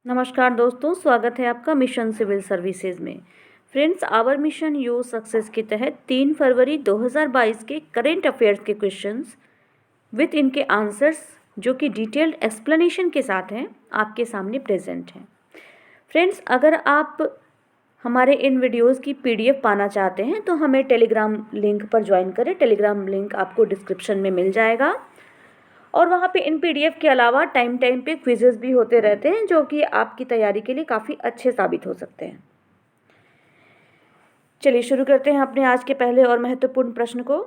नमस्कार दोस्तों, स्वागत है आपका मिशन सिविल सर्विसेज में। Friends, our mission your success के तहत 3 फरवरी 2022 के करेंट अफेयर्स के क्वेश्चंस विथ इनके आंसर्स जो कि डिटेल्ड एक्सप्लेनेशन के साथ हैं आपके सामने प्रेजेंट हैं। फ्रेंड्स, अगर आप हमारे इन वीडियोस की पीडीएफ पाना चाहते हैं तो हमें टेलीग्राम लिंक पर ज्वाइन करें। टेलीग्राम लिंक आपको डिस्क्रिप्शन में मिल जाएगा और वहाँ पे इन पीडीएफ के अलावा टाइम टाइम पे क्विजेस भी होते रहते हैं जो कि आपकी तैयारी के लिए काफ़ी अच्छे साबित हो सकते हैं। चलिए शुरू करते हैं अपने आज के पहले और महत्वपूर्ण प्रश्न को।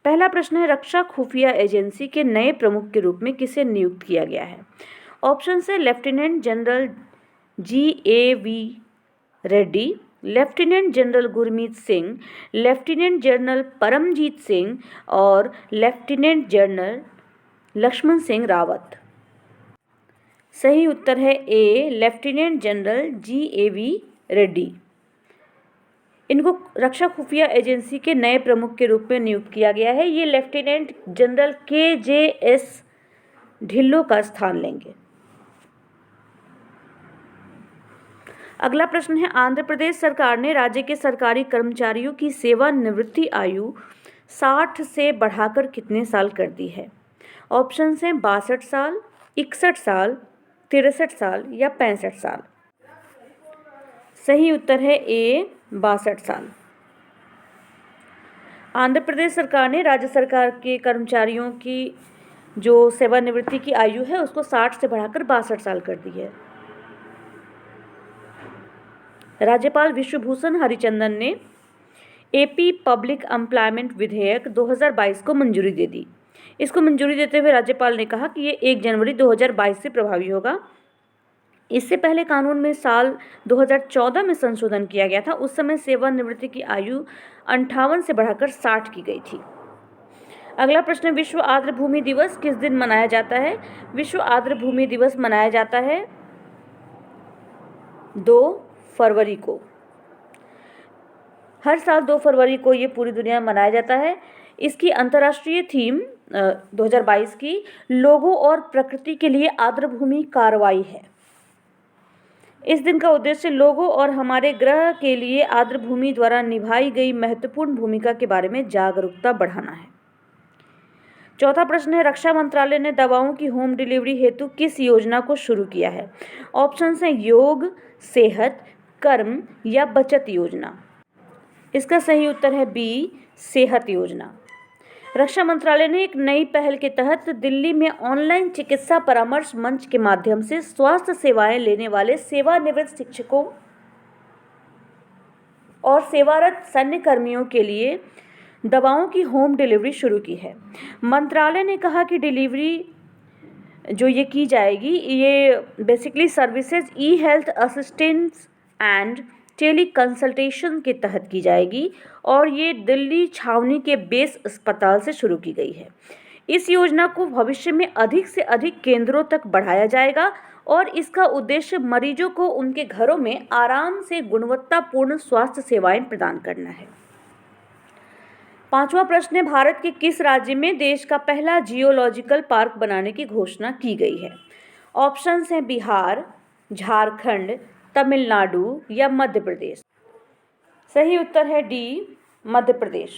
पहला प्रश्न है, रक्षा खुफिया एजेंसी के नए प्रमुख के रूप में किसे नियुक्त किया गया है? ऑप्शन है lieutenant general GAV Reddy, lieutenant general Gurmeet Singh, lieutenant general Paramjit Singh और लेफ्टिनेंट जनरल लक्ष्मण सिंह रावत। सही उत्तर है A, lieutenant general GAV Reddy. इनको रक्षा खुफिया एजेंसी के नए प्रमुख के रूप में नियुक्त किया गया है। ये लेफ्टिनेंट जनरल KJS ढिल्लों का स्थान लेंगे। अगला प्रश्न है, आंध्र प्रदेश सरकार ने राज्य के सरकारी कर्मचारियों की सेवानिवृत्ति आयु 60 से बढ़ाकर कितने साल कर दी है? ऑप्शन हैं 62 साल, 61 साल, 63 साल या 65 साल। सही उत्तर है ए, 62 साल। आंध्र प्रदेश सरकार ने राज्य सरकार के कर्मचारियों की जो सेवानिवृत्ति की आयु है उसको 60 से बढ़ाकर 62 साल कर दी है। राज्यपाल विश्वभूषण हरिचंदन ने AP पब्लिक एम्प्लॉयमेंट विधेयक 2022 को मंजूरी दे दी। इसको मंजूरी देते हुए राज्यपाल ने कहा कि ये 1 जनवरी 2022 से प्रभावी होगा। इससे पहले कानून में साल 2014 में संशोधन किया गया था। उस समय सेवानिवृत्ति की आयु 58 से बढ़ाकर 60 की गई थी। अगला प्रश्न, विश्व आर्द्र भूमि दिवस किस दिन मनाया जाता है? विश्व आर्द्र भूमि दिवस मनाया जाता है 2 फरवरी को। हर साल 2 फरवरी को ये पूरी दुनिया में मनाया जाता है। इसकी अंतर्राष्ट्रीय थीम 2022 की लोगों और प्रकृति के लिए आर्द्र भूमि कार्रवाई है। इस दिन का उद्देश्य लोगों और हमारे ग्रह के लिए आर्द्र भूमि द्वारा निभाई गई महत्वपूर्ण भूमिका के बारे में जागरूकता बढ़ाना है। चौथा प्रश्न है, रक्षा मंत्रालय ने दवाओं की होम डिलीवरी हेतु किस योजना को शुरू किया है? ऑप्शन हैं योग, सेहत, कर्म या बचत योजना। इसका सही उत्तर है बी, सेहत योजना। रक्षा मंत्रालय ने एक नई पहल के तहत दिल्ली में ऑनलाइन चिकित्सा परामर्श मंच के माध्यम से स्वास्थ्य सेवाएं लेने वाले सेवानिवृत्त शिक्षकों और सेवारत सैन्य कर्मियों के लिए दवाओं की होम डिलीवरी शुरू की है। मंत्रालय ने कहा कि डिलीवरी जो ये की जाएगी ये basically services e-health assistance and teleconsultation के तहत की जाएगी और ये दिल्ली छावनी के बेस अस्पताल से शुरू की गई है। इस योजना को भविष्य में अधिक से अधिक केंद्रों तक बढ़ाया जाएगा और इसका उद्देश्य मरीजों को उनके घरों में आराम से गुणवत्तापूर्ण स्वास्थ्य सेवाएं प्रदान करना है। पांचवा प्रश्न है, भारत के किस राज्य में देश का पहला जियोलॉजिकल पार्क बनाने की घोषणा की गई है? ऑप्शंस हैं बिहार, झारखंड, तमिलनाडु या मध्य प्रदेश। सही उत्तर है डी, मध्य प्रदेश।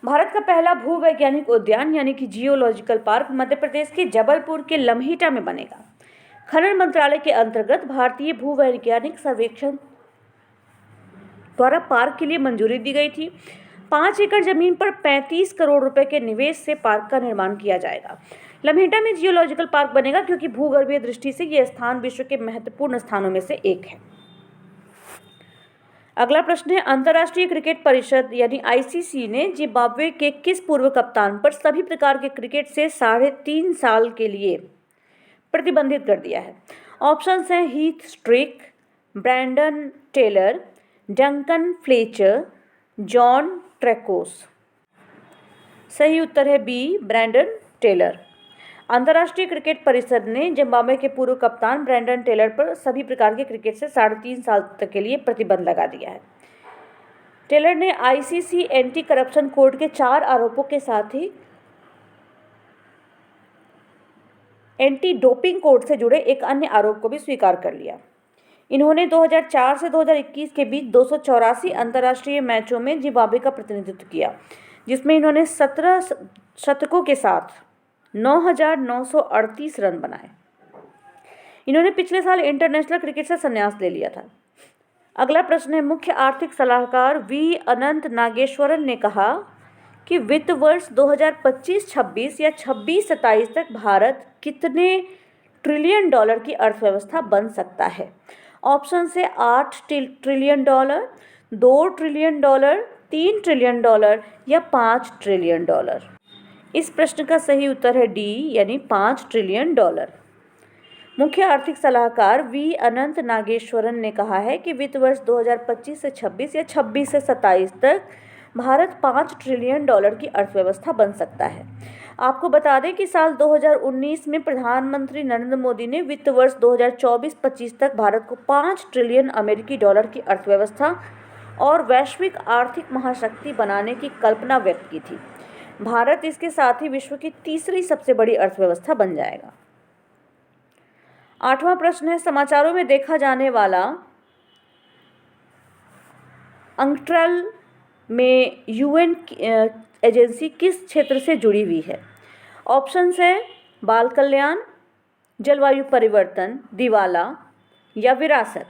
भारत का पहला भूवैज्ञानिक उद्यान यानी कि जियोलॉजिकल पार्क मध्य प्रदेश के जबलपुर के लम्हेटा में बनेगा। खनन मंत्रालय के अंतर्गत भारतीय भूवैज्ञानिक सर्वेक्षण द्वारा पार्क के लिए मंजूरी दी गई थी। 5 एकड़ जमीन पर 35 करोड़ रुपए के निवेश से पार्क का निर्माण किया जाएगा। लम्हेटा में जियोलॉजिकल पार्क बनेगा क्योंकि भूगर्भीय दृष्टि से यह स्थान विश्व के महत्वपूर्ण स्थानों में से एक है। अगला प्रश्न है, अंतर्राष्ट्रीय क्रिकेट परिषद यानी ICC ने जिम्बाब्वे के किस पूर्व कप्तान पर सभी प्रकार के क्रिकेट से 3.5 साल के लिए प्रतिबंधित कर दिया है? ऑप्शंस हैं Heath Streak, Brandon Taylor, Duncan Fletcher, John Traicos. सही उत्तर है बी, ब्रैंडन टेलर। अंतर्राष्ट्रीय क्रिकेट परिषद ने जिम्बाब्वे के पूर्व कप्तान ब्रैंडन टेलर पर सभी प्रकार के क्रिकेट से 3.5 साल तक के लिए प्रतिबंध लगा दिया है। टेलर ने ICC एंटी करप्शन कोर्ट के 4 आरोपों के साथ ही एंटी डोपिंग कोड से जुड़े एक अन्य आरोप को भी स्वीकार कर लिया। इन्होंने 2004 से 2021 के बीच 284 अंतर्राष्ट्रीय मैचों में जिम्बाब्वे का प्रतिनिधित्व किया, जिसमें इन्होंने 17 शतकों के साथ 9,938 रन बनाए। इन्होंने पिछले साल इंटरनेशनल क्रिकेट से संन्यास ले लिया था। अगला प्रश्न है, मुख्य आर्थिक सलाहकार वी अनंत नागेश्वरन ने कहा कि वित्त वर्ष 2025-26 या 26-27 तक भारत कितने ट्रिलियन डॉलर की अर्थव्यवस्था बन सकता है? ऑप्शन से 8 trillion dollar, 2 trillion dollar, 3 trillion dollar या 5 ट्रिलियन डॉलर। इस प्रश्न का सही उत्तर है डी, यानी 5 ट्रिलियन डॉलर। मुख्य आर्थिक सलाहकार वी अनंत नागेश्वरन ने कहा है कि वित्त वर्ष 2025 से 26 या 26 से 27 तक भारत 5 ट्रिलियन डॉलर की अर्थव्यवस्था बन सकता है। आपको बता दें कि साल 2019 में प्रधानमंत्री नरेंद्र मोदी ने वित्त वर्ष 2024-25 तक भारत को 5 ट्रिलियन अमेरिकी डॉलर की अर्थव्यवस्था और वैश्विक आर्थिक महाशक्ति बनाने की कल्पना व्यक्त की थी। भारत इसके साथ ही विश्व की तीसरी सबसे बड़ी अर्थव्यवस्था बन जाएगा। 8वां प्रश्न है, समाचारों में देखा जाने वाला अंक्ट्रल में यूएन एजेंसी किस क्षेत्र से जुड़ी हुई है? ऑप्शन है बाल कल्याण, जलवायु परिवर्तन, दिवाला या विरासत।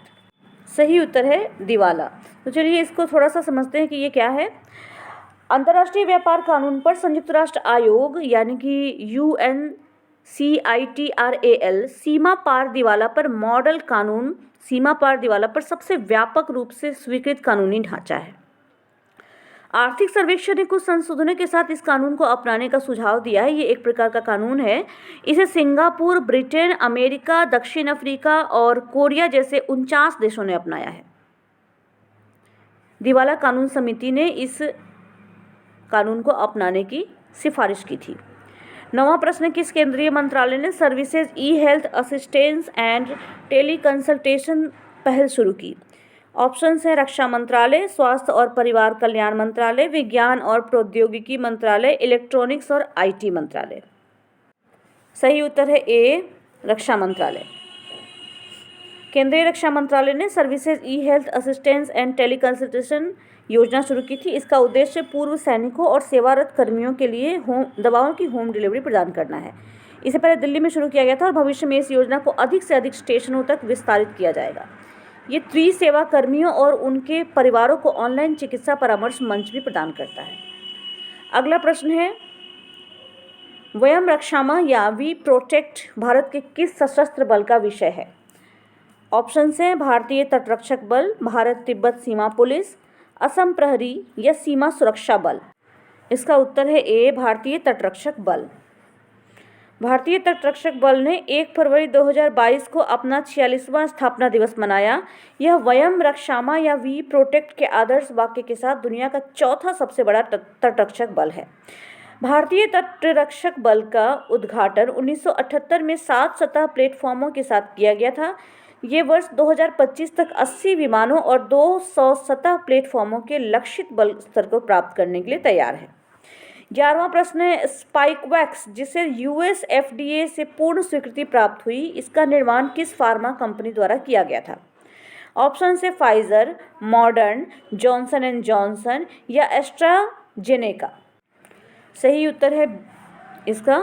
सही उत्तर है दिवाला। तो चलिए इसको थोड़ा सा समझते हैं कि ये क्या है। अंतर्राष्ट्रीय व्यापार कानून पर संयुक्त राष्ट्र आयोग यानी कि UNCITRAL सीमा पार दिवाला पर मॉडल कानून सीमा पार दिवाला पर सबसे व्यापक रूप से स्वीकृत कानूनी ढांचा है। आर्थिक सर्वेक्षण ने कुछ संशोधनों के साथ इस कानून को अपनाने का सुझाव दिया है। ये एक प्रकार का कानून है। इसे सिंगापुर, ब्रिटेन, अमेरिका, दक्षिण अफ्रीका और कोरिया जैसे 49 देशों ने अपनाया है। दिवाला कानून समिति ने इस कानून को अपनाने की सिफारिश की थी। 9वां प्रश्न, किस केंद्रीय मंत्रालय ने services e health assistance and teleconsultation पहल शुरू की? ऑप्शन है रक्षा मंत्रालय, स्वास्थ्य और परिवार कल्याण मंत्रालय, विज्ञान और प्रौद्योगिकी मंत्रालय, इलेक्ट्रॉनिक्स और IT मंत्रालय। सही उत्तर है ए, रक्षा मंत्रालय। केंद्रीय रक्षा मंत्रालय ने services e health assistance and teleconsultation योजना शुरू की थी। इसका उद्देश्य पूर्व सैनिकों और सेवारत कर्मियों के लिए दवाओं की होम डिलीवरी प्रदान करना है। इसे पहले दिल्ली में शुरू किया गया था और भविष्य में इस योजना को अधिक से अधिक स्टेशनों तक विस्तारित किया जाएगा। ये त्रिसेवा कर्मियों और उनके परिवारों को ऑनलाइन चिकित्सा परामर्श मंच भी प्रदान करता है। अगला प्रश्न है, वयम रक्षामा या वी प्रोटेक्ट भारत के किस सशस्त्र बल का विषय है? ऑप्शन है भारतीय तटरक्षक बल, भारत तिब्बत सीमा पुलिस, असम प्रहरी या सीमा सुरक्षा बल। इसका उत्तर है ए, भारतीय तटरक्षक बल। भारतीय तटरक्षक बल ने 1 फरवरी 2022 को अपना 46वां स्थापना दिवस मनाया। यह वयम रक्षामा या वी प्रोटेक्ट के आदर्श वाक्य के साथ दुनिया का चौथा सबसे बड़ा तटरक्षक बल है। भारतीय तटरक्षक बल का उद्घाटन 1978 में 7 सतह प्लेटफॉर्मों के साथ किया गया था। ये वर्ष 2025 तक 80 विमानों और 200 सतह प्लेटफॉर्मों के लक्षित बल स्तर को प्राप्त करने के लिए तैयार है। 11वां प्रश्न है, स्पाइकवैक्स जिसे US FDA से पूर्ण स्वीकृति प्राप्त हुई, इसका निर्माण किस फार्मा कंपनी द्वारा किया गया था? ऑप्शन है Pfizer, modern, Johnson and Johnson या एस्ट्राजेनेका। सही उत्तर है इसका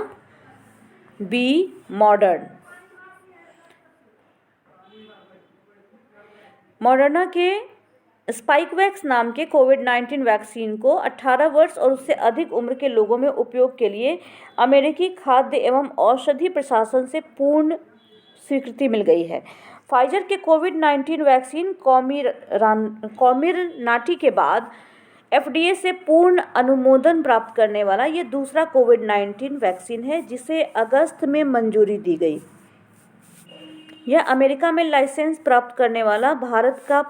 बी, मॉडर्न। मॉडर्ना के स्पाइकवैक्स नाम के कोविड-19 वैक्सीन को 18 वर्ष और उससे अधिक उम्र के लोगों में उपयोग के लिए अमेरिकी खाद्य एवं औषधि प्रशासन से पूर्ण स्वीकृति मिल गई है। फाइजर के कोविड-19 वैक्सीन कॉमिरनाटी के बाद FDA से पूर्ण अनुमोदन प्राप्त करने वाला ये दूसरा कोविड-19 वैक्सीन है जिसे अगस्त में मंजूरी दी गई। यह अमेरिका में लाइसेंस प्राप्त करने वाला भारत का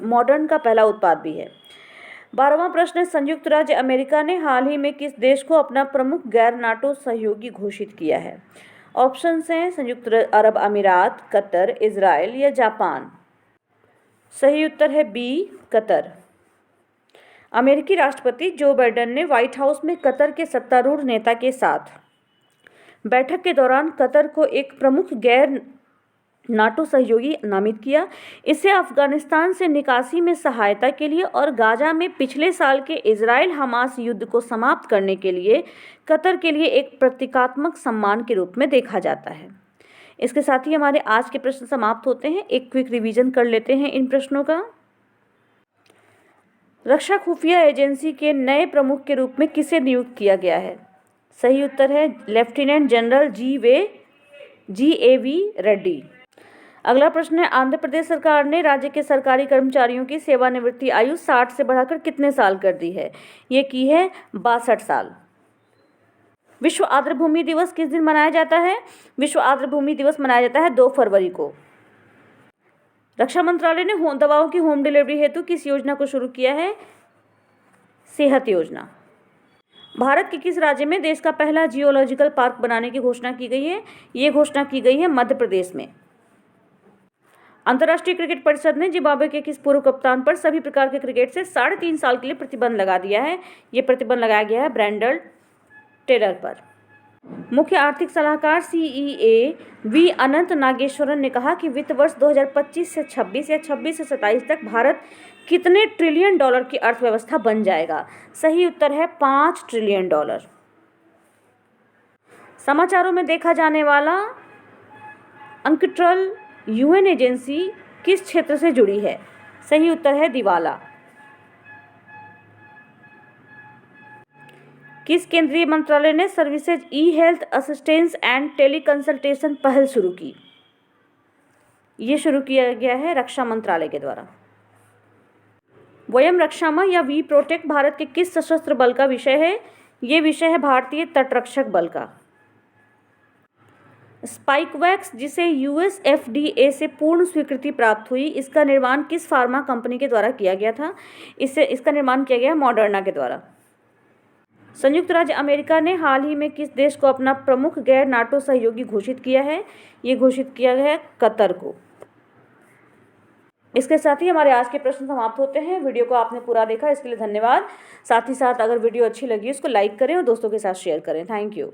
मॉडर्न का पहला उत्पाद भी है। 12वां प्रश्न है, संयुक्त राज्य अमेरिका ने हाल ही में किस देश को अपना प्रमुख गैर नाटो सहयोगी घोषित किया है? ऑप्शन हैं संयुक्त अरब अमीरात, कतर, इजराइल या जापान। सही उत्तर है बी, कतर। अमेरिकी राष्ट्रपति जो बाइडेन ने व्हाइट हाउस में कतर के सत्तारूढ़ नेता के साथ बैठक के दौरान कतर को एक प्रमुख गैर नाटो सहयोगी नामित किया। इससे अफगानिस्तान से निकासी में सहायता के लिए और गाजा में पिछले साल के इजराइल हमास युद्ध को समाप्त करने के लिए कतर के लिए एक प्रतीकात्मक सम्मान के रूप में देखा जाता है। इसके साथ ही हमारे आज के प्रश्न समाप्त होते हैं। एक क्विक रिवीजन कर लेते हैं इन प्रश्नों का। रक्षा खुफिया एजेंसी के नए प्रमुख के रूप में किसे नियुक्त किया गया है? सही उत्तर है लेफ्टिनेंट जनरल GAV रेड्डी। अगला प्रश्न है, आंध्र प्रदेश सरकार ने राज्य के सरकारी कर्मचारियों की सेवानिवृत्ति आयु 60 से बढ़ाकर कितने साल कर दी है? ये की है 62 साल। विश्व आर्द्रभूमि दिवस किस दिन मनाया जाता है? विश्व आर्द्रभूमि दिवस मनाया जाता है 2 फरवरी को। रक्षा मंत्रालय ने दवाओं की होम डिलीवरी हेतु किस योजना को शुरू किया है? सेहत योजना। भारत के किस राज्य में देश का पहला जियोलॉजिकल पार्क बनाने की घोषणा की गई है? ये घोषणा की गई है मध्य प्रदेश में। अंतर्राष्ट्रीय क्रिकेट परिषद ने जिम्बाब्वे के किस पूर्व कप्तान पर सभी प्रकार के क्रिकेट से 3.5 साल के लिए प्रतिबंध लगा दिया है? ये प्रतिबंध लगाया गया है ब्रैंडन टेलर पर। मुख्य आर्थिक सलाहकार CEA V अनंत नागेश्वरन ने कहा कि वित्त वर्ष 2025 से 26 या 26 से 27 तक भारत कितने ट्रिलियन डॉलर की अर्थव्यवस्था बन जाएगा? सही उत्तर है 5 ट्रिलियन डॉलर। समाचारों में देखा जाने वाला अंकट्रल UN एजेंसी किस क्षेत्र से जुड़ी है? सही उत्तर है दिवाला। किस केंद्रीय मंत्रालय ने services e-health assistance and teleconsultation पहल शुरू की? ये शुरू किया गया है रक्षा मंत्रालय के द्वारा। वयम रक्षामा या वी प्रोटेक्ट भारत के किस सशस्त्र बल का विषय है? ये विषय है भारतीय तटरक्षक बल का। स्पाइकवैक्स जिसे US FDA से पूर्ण स्वीकृति प्राप्त हुई, इसका निर्माण किस फार्मा कंपनी के द्वारा किया गया था? इसका निर्माण किया गया मॉडर्ना के द्वारा। संयुक्त राज्य अमेरिका ने हाल ही में किस देश को अपना प्रमुख गैर नाटो सहयोगी घोषित किया है? ये घोषित किया गया है कतर को। इसके साथ ही हमारे आज के प्रश्न समाप्त होते हैं। वीडियो को आपने पूरा देखा, इसके लिए धन्यवाद। साथ ही साथ अगर वीडियो अच्छी लगी उसको लाइक करें और दोस्तों के साथ शेयर करें। Thank you.